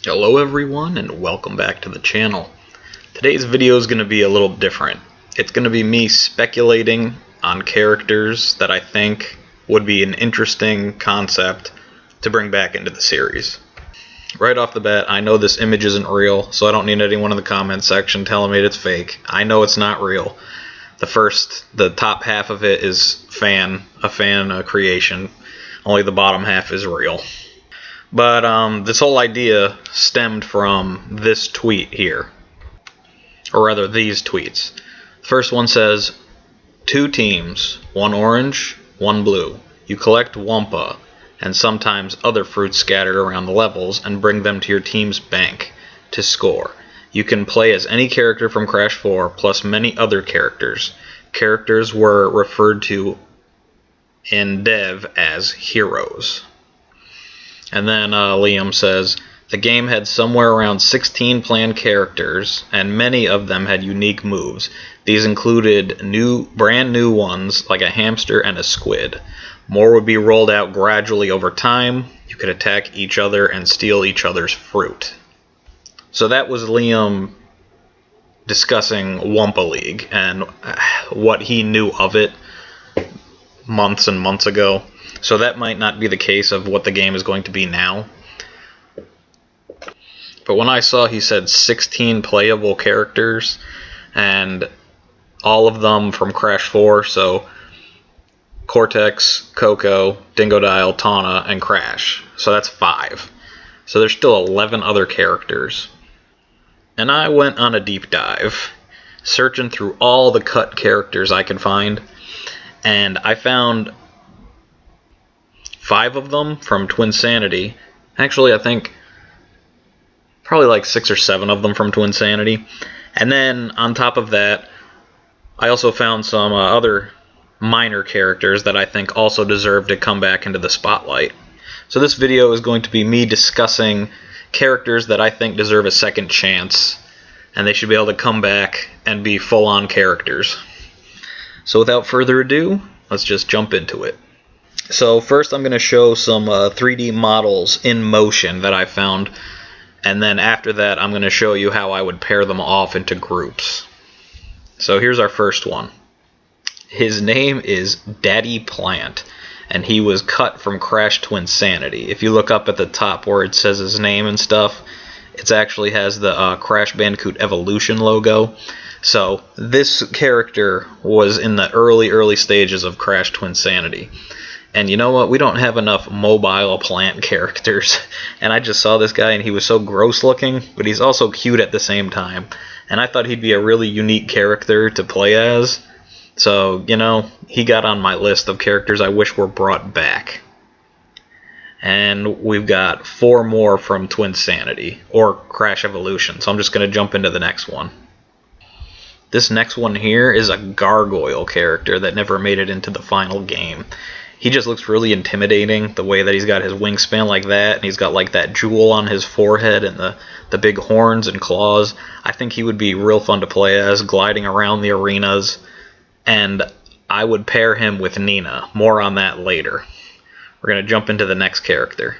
Hello everyone and welcome back to the channel. Today's video is going to be a little different. It's going to be me speculating on characters that I think would be an interesting concept to bring back into the series. Right off the bat, I know this image isn't real, so I don't need anyone in the comments section telling me it's fake. I know it's not real. The top half of it is a fan creation. Only the bottom half is real. But this whole idea stemmed from this tweet here. Or rather, these tweets. The first one says, 2 teams, 1 orange, 1 blue. You collect Wumpa and sometimes other fruits scattered around the levels and bring them to your team's bank to score. You can play as any character from Crash 4 plus many other characters. Characters were referred to in dev as heroes. And then Liam says, the game had somewhere around 16 planned characters, and many of them had unique moves. These included brand new ones, like a hamster and a squid. More would be rolled out gradually over time. You could attack each other and steal each other's fruit. So that was Liam discussing Wumpa League and what he knew of it months and months ago. So that might not be the case of what the game is going to be now. But when I saw he said 16 playable characters, and all of them from Crash 4, so Cortex, Coco, Dingodile, Tawna, and Crash. So that's 5. So there's still 11 other characters. And I went on a deep dive, searching through all the cut characters I could find, and I found 5 of them from Twinsanity. Actually, I think probably like 6 or 7 of them from Twinsanity. And then on top of that, I also found some other minor characters that I think also deserve to come back into the spotlight. So this video is going to be me discussing characters that I think deserve a second chance, and they should be able to come back and be full-on characters. So without further ado, let's just jump into it. So first I'm going to show some 3D models in motion that I found, and then after that I'm going to show you how I would pair them off into groups. So here's our first one. His name is Daddy Plant, and he was cut from Crash Twinsanity. If you look up at the top where it says his name and stuff, it actually has the Crash Bandicoot Evolution logo. So this character was in the early stages of Crash Twinsanity. And you know what? We don't have enough mobile plant characters. And I just saw this guy and he was so gross looking, but he's also cute at the same time. And I thought he'd be a really unique character to play as. So, you know, he got on my list of characters I wish were brought back. And we've got 4 more from Twinsanity, or Crash Evolution. So I'm just going to jump into the next one. This next one here is a gargoyle character that never made it into the final game. He just looks really intimidating, the way that he's got his wingspan like that, and he's got like that jewel on his forehead and the big horns and claws. I think he would be real fun to play as, gliding around the arenas, and I would pair him with Nina. More on that later. We're going to jump into the next character.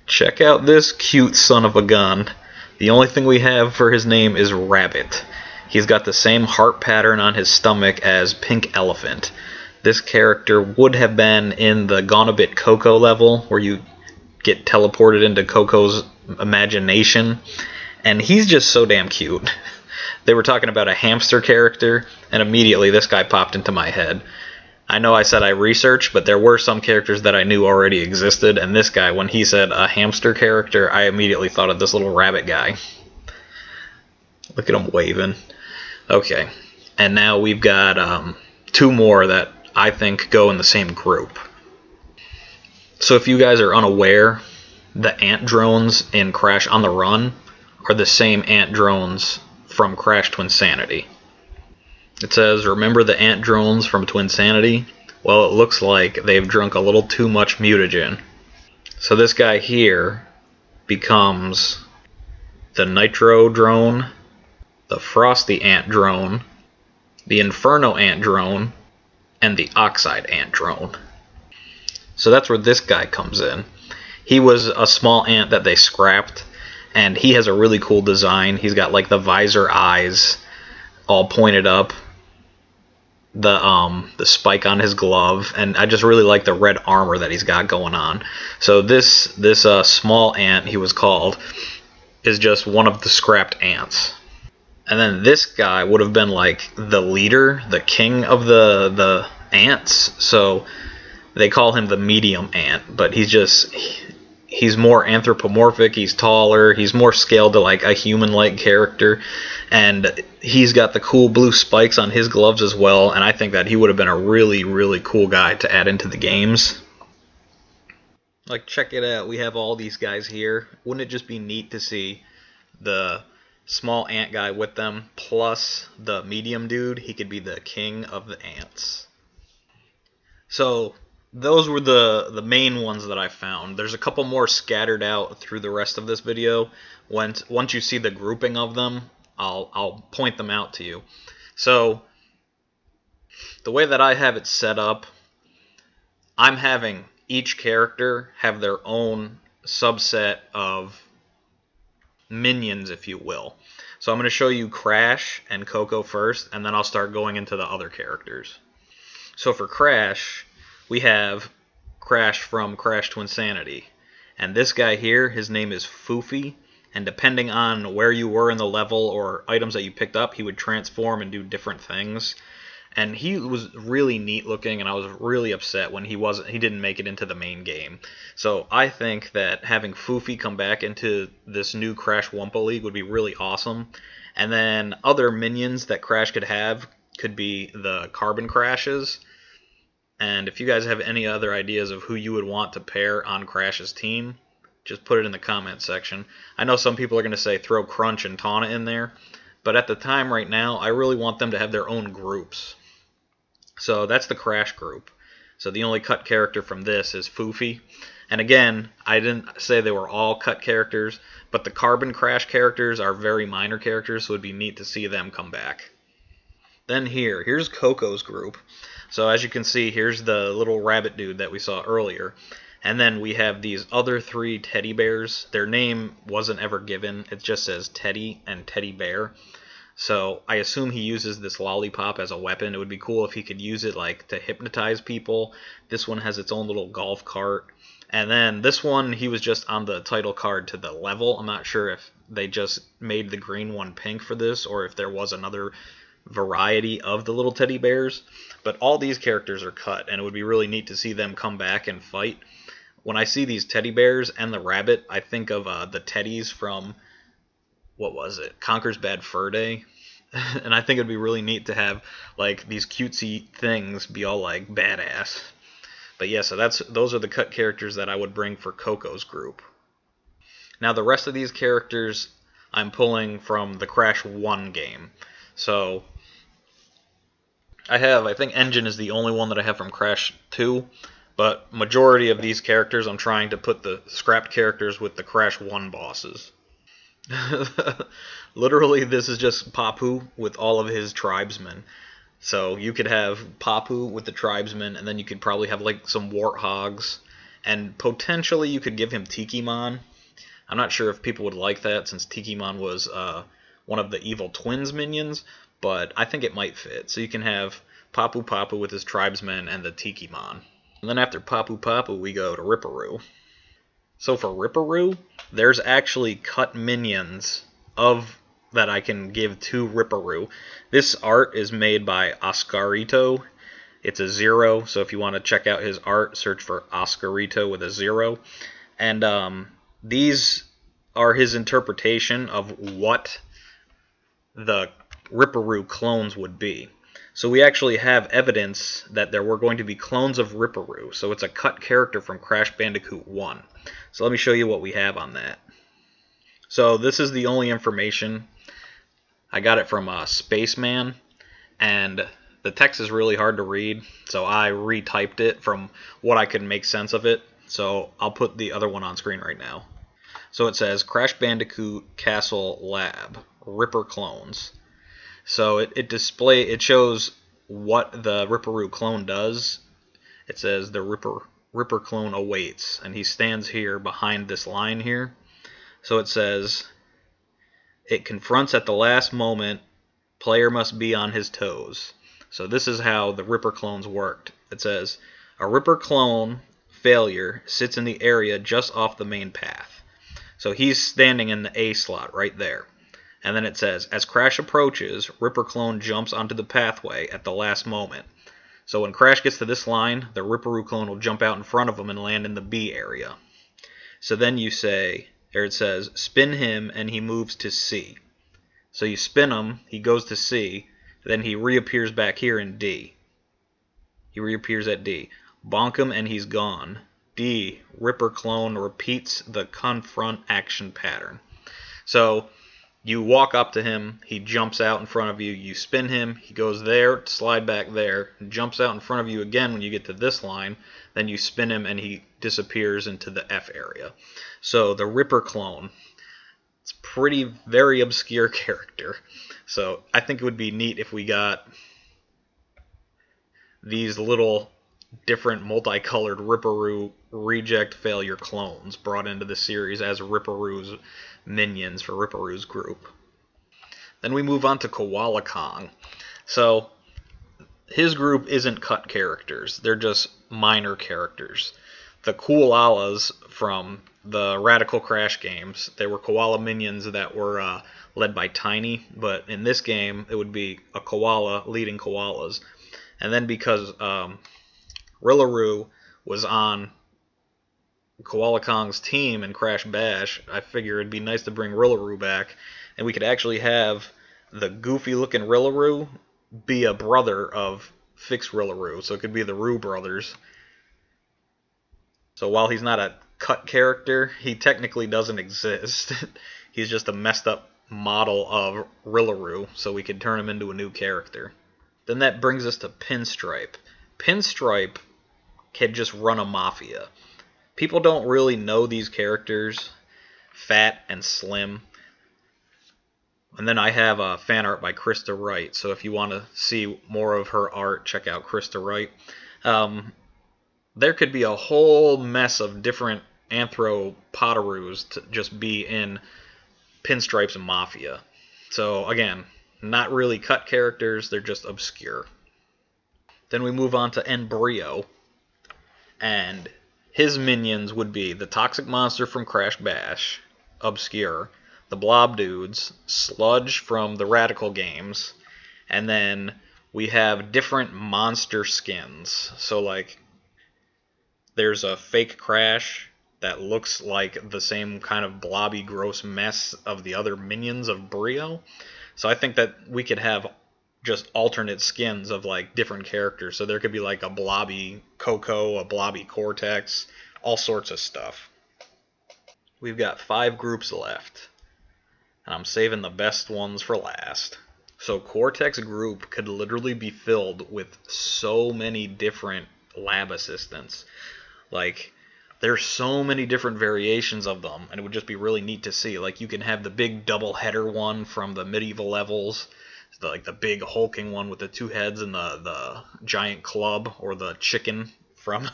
Check out this cute son of a gun. The only thing we have for his name is Rabbit. He's got the same heart pattern on his stomach as Pink Elephant. This character would have been in the Gone a Bit Coco level, where you get teleported into Coco's imagination, and he's just so damn cute. They were talking about a hamster character, and immediately this guy popped into my head. I know I said I researched, but there were some characters that I knew already existed, and this guy, when he said a hamster character, I immediately thought of this little rabbit guy. Look at him waving. Okay, and now we've got 2 more that I think go in the same group. So if you guys are unaware, the ant drones in Crash on the Run are the same ant drones from Crash Twinsanity. It says, remember the ant drones from Twinsanity? Well, it looks like they've drunk a little too much mutagen. So this guy here becomes the Nitro drone, the Frosty ant drone, the Inferno ant drone, and the Oxide ant drone. So that's where this guy comes in. he was a small ant that they scrapped, and he has a really cool design. He's got like the visor eyes all pointed up, the spike on his glove, and I just really like the red armor that he's got going on. So this small ant, he was called, is just one of the scrapped ants. And then this guy would have been like the leader, the king of the ants. So they call him the medium ant, but he's more anthropomorphic, he's taller, he's more scaled to like a human-like character, and he's got the cool blue spikes on his gloves as well, and I think that he would have been a really, really cool guy to add into the games. Like, check it out, we have all these guys here. Wouldn't it just be neat to see the small ant guy with them, plus the medium dude? He could be the king of the ants. So those were the main ones that I found. There's a couple more scattered out through the rest of this video. Once you see the grouping of them, I'll point them out to you. So the way that I have it set up, I'm having each character have their own subset of minions, if you will. So I'm going to show you Crash and Coco first, and then I'll start going into the other characters. So for Crash, we have Crash from Crash to Insanity. And this guy here, his name is Foofy, and depending on where you were in the level or items that you picked up, he would transform and do different things. And he was really neat looking, and I was really upset when he didn't make it into the main game. So I think that having Foofy come back into this new Crash Wumpa League would be really awesome. And then other minions that Crash could have could be the Carbon Crashes. And if you guys have any other ideas of who you would want to pair on Crash's team, just put it in the comment section. I know some people are going to say throw Crunch and Tawna in there, but at the time right now, I really want them to have their own groups. So that's the Crash group. So the only cut character from this is Foofy. And again, I didn't say they were all cut characters, but the Carbon Crash characters are very minor characters, so it would be neat to see them come back. Then here's Coco's group. So as you can see, here's the little rabbit dude that we saw earlier. And then we have these other three teddy bears. Their name wasn't ever given. It just says Teddy and Teddy Bear. So I assume he uses this lollipop as a weapon. It would be cool if he could use it like to hypnotize people. This one has its own little golf cart. And then this one, he was just on the title card to the level. I'm not sure if they just made the green one pink for this, or if there was another variety of the little teddy bears. But all these characters are cut, and it would be really neat to see them come back and fight. When I see these teddy bears and the rabbit, I think of the teddies from, what was it, Conker's Bad Fur Day. And I think it'd be really neat to have like these cutesy things be all like badass. But yeah, so those are the cut characters that I would bring for Coco's group. Now the rest of these characters I'm pulling from the Crash 1 game. So I think N.Gin is the only one that I have from Crash 2, but majority of these characters I'm trying to put the scrapped characters with the Crash 1 bosses. Literally, this is just Papu with all of his tribesmen. So you could have Papu with the tribesmen, and then you could probably have like some warthogs, and potentially you could give him Tikimon. I'm not sure if people would like that, since Tikimon was one of the evil twins minions, but I think it might fit. So you can have Papu with his tribesmen and the Tikimon. And then after Papu, we go to Riparoo. So for Riparoo, there's actually cut minions that I can give to Riparoo. This art is made by Oscarito. It's a 0, so if you want to check out his art, search for Oscarito with a 0. And these are his interpretation of what the Riparoo clones would be. So we actually have evidence that there were going to be clones of Riparoo. So it's a cut character from Crash Bandicoot 1. So let me show you what we have on that. So this is the only information. I got it from Spaceman, and the text is really hard to read, so I retyped it from what I could make sense of it. So I'll put the other one on screen right now. So it says Crash Bandicoot Castle Lab, Ripper clones. So it shows what the Riparoo clone does. It says the Ripper clone awaits, and he stands here behind this line here. So it says, it confronts at the last moment, player must be on his toes. So this is how the Ripper clones worked. It says, a Ripper clone failure sits in the area just off the main path. So he's standing in the A slot right there. And then it says, as Crash approaches, Ripper clone jumps onto the pathway at the last moment. So when Crash gets to this line, the Riparoo clone will jump out in front of him and land in the B area. So then you say, or it says, spin him and he moves to C. So you spin him, he goes to C, then he reappears back here in D. He reappears at D. Bonk him and he's gone. D, Ripper clone repeats the confront action pattern. So you walk up to him, he jumps out in front of you, you spin him, he goes there, slide back there, jumps out in front of you again when you get to this line, then you spin him and he disappears into the F area. So the Ripper clone, it's a very obscure character. So I think it would be neat if we got these little different multicolored Riparoo reject failure clones brought into the series as Riparoo's minions for Riparoo's group. Then we move on to Koala Kong. So his group isn't cut characters, they're just minor characters. The Koalas from the Radical Crash games, they were koala minions that were led by Tiny, but in this game it would be a koala leading koalas. And then because Riparoo was on Koala Kong's team in Crash Bash, I figure it'd be nice to bring Riparoo back, and we could actually have the goofy-looking Riparoo be a brother of Fixed Riparoo, so it could be the Roo brothers. So while he's not a cut character, he technically doesn't exist. He's just a messed up model of Riparoo, so we could turn him into a new character. Then that brings us to Pinstripe. Pinstripe can just run a mafia. People don't really know these characters, Fat and Slim. And then I have a fan art by Krista Wright, so if you want to see more of her art, check out Krista Wright. There could be a whole mess of different anthropotaroos to just be in Pinstripe's Mafia. So again, not really cut characters, they're just obscure. Then we move on to Embryo, and his minions would be the Toxic Monster from Crash Bash, obscure, the Blob Dudes, Sludge from the Radical games, and then we have different monster skins. So like, there's a fake Crash that looks like the same kind of blobby, gross mess of the other minions of Brio. So I think that we could have just alternate skins of like different characters. So there could be like a blobby Coco, a blobby Cortex, all sorts of stuff. We've got 5 groups left, and I'm saving the best ones for last. So Cortex group could literally be filled with so many different lab assistants. Like, there's so many different variations of them, and it would just be really neat to see. Like, you can have the big double header one from the medieval levels, like the big hulking one with the 2 heads and the giant club, or the chicken from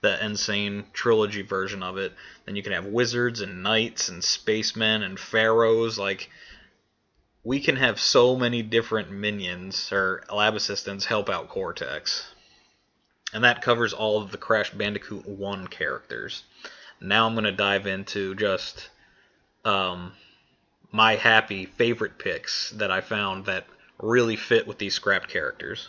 the Insane Trilogy version of it. Then you can have wizards and knights and spacemen and pharaohs. Like, we can have so many different minions or lab assistants help out Cortex. And that covers all of the Crash Bandicoot 1 characters. Now I'm going to dive into just my happy favorite picks that I found that really fit with these scrapped characters.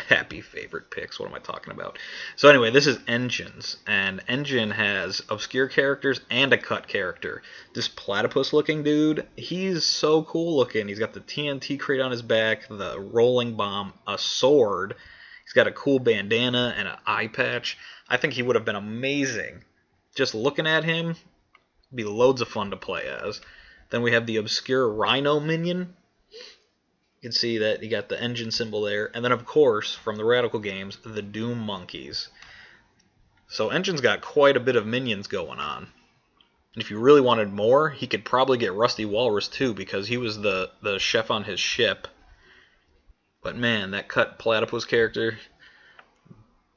Happy favorite picks, what am I talking about? So anyway, this is N.Gin's, and N.Gin has obscure characters and a cut character. This platypus looking dude, he's so cool looking. He's got the TNT crate on his back, the rolling bomb, a sword. He's got a cool bandana and an eye patch. I think he would have been amazing. Just looking at him, it'd be loads of fun to play as. Then we have the obscure Rhino minion. You can see that you got the N.Gin symbol there. And then, of course, from the Radical games, the Doom Monkeys. So N.Gin's got quite a bit of minions going on. And if you really wanted more, he could probably get Rusty Walrus too, because he was the chef on his ship. But man, that cut platypus character,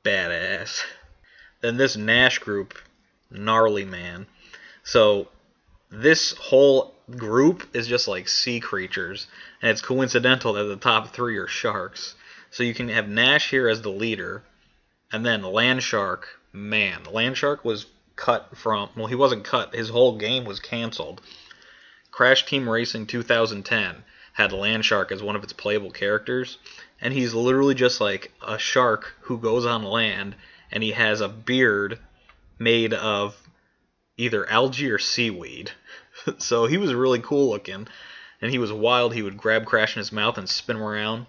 badass. then this Nash group, gnarly, man. So this whole group is just like sea creatures, and it's coincidental that the top 3 are sharks. So you can have Nash here as the leader, and then Land Shark. Man, Land Shark was cut from, well, he wasn't cut, his whole game was canceled. Crash Team Racing 2010 had Land Shark as one of its playable characters, and he's literally just like a shark who goes on land, and he has a beard made of either algae or seaweed. So he was really cool looking, and he was wild. He would grab Crash in his mouth and spin him around.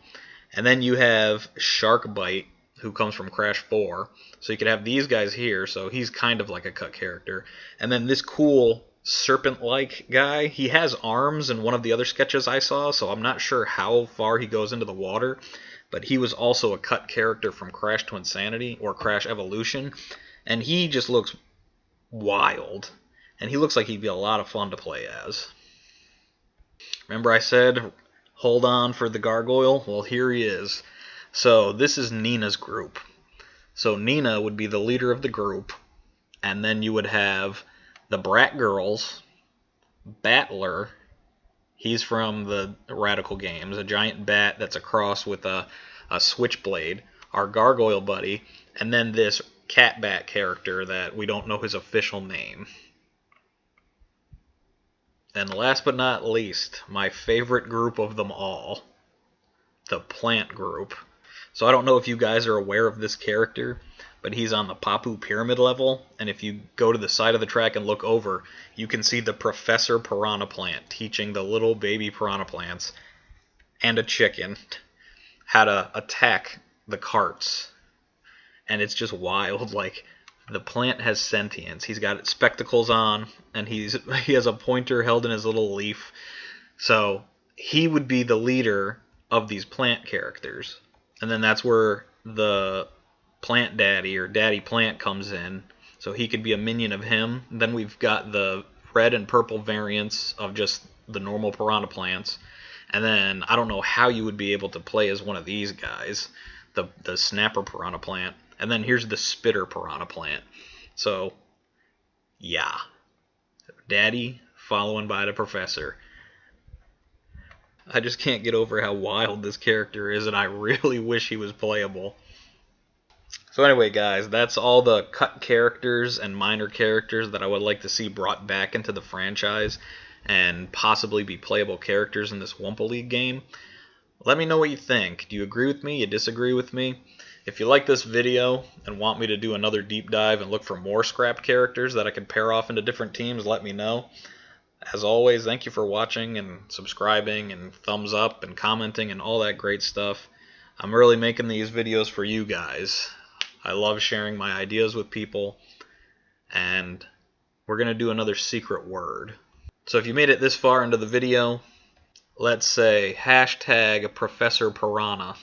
And then you have Shark Bite, who comes from Crash 4. So you could have these guys here, so he's kind of like a cut character. And then this cool serpent-like guy, he has arms in one of the other sketches I saw, so I'm not sure how far he goes into the water, but he was also a cut character from Crash to Insanity, or Crash Evolution, and he just looks wild, and he looks like he'd be a lot of fun to play as. Remember I said, hold on for the gargoyle? Well, here he is. So this is Nina's group. So Nina would be the leader of the group, and then you would have the Brat Girls, Battler, he's from the Radical games, a giant bat that's a cross with a switchblade, our gargoyle buddy, and then this cat bat character that we don't know his official name. And last but not least, my favorite group of them all, the Plant group. So I don't know if you guys are aware of this character, but he's on the Papu Pyramid level, and if you go to the side of the track and look over, you can see the Professor Piranha Plant teaching the little baby piranha plants and a chicken how to attack the carts. And it's just wild. Like, the plant has sentience. He's got spectacles on, and he has a pointer held in his little leaf. So he would be the leader of these plant characters. And then that's where the Plant Daddy, or Daddy Plant, comes in. So he could be a minion of him. And then we've got the red and purple variants of just the normal piranha plants. And then I don't know how you would be able to play as one of these guys, the Snapper Piranha Plant. And then here's the Spitter Piranha Plant. So, yeah. Daddy following by the Professor. I just can't get over how wild this character is, and I really wish he was playable. So anyway, guys, that's all the cut characters and minor characters that I would like to see brought back into the franchise and possibly be playable characters in this Wumpa League game. Let me know what you think. Do you agree with me? You disagree with me? If you like this video and want me to do another deep dive and look for more scrap characters that I can pair off into different teams, let me know. As always, thank you for watching and subscribing and thumbs up and commenting and all that great stuff. I'm really making these videos for you guys. I love sharing my ideas with people, and we're going to do another secret word. So if you made it this far into the video, let's say hashtag Professor Piranha.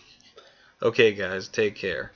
Okay guys, take care.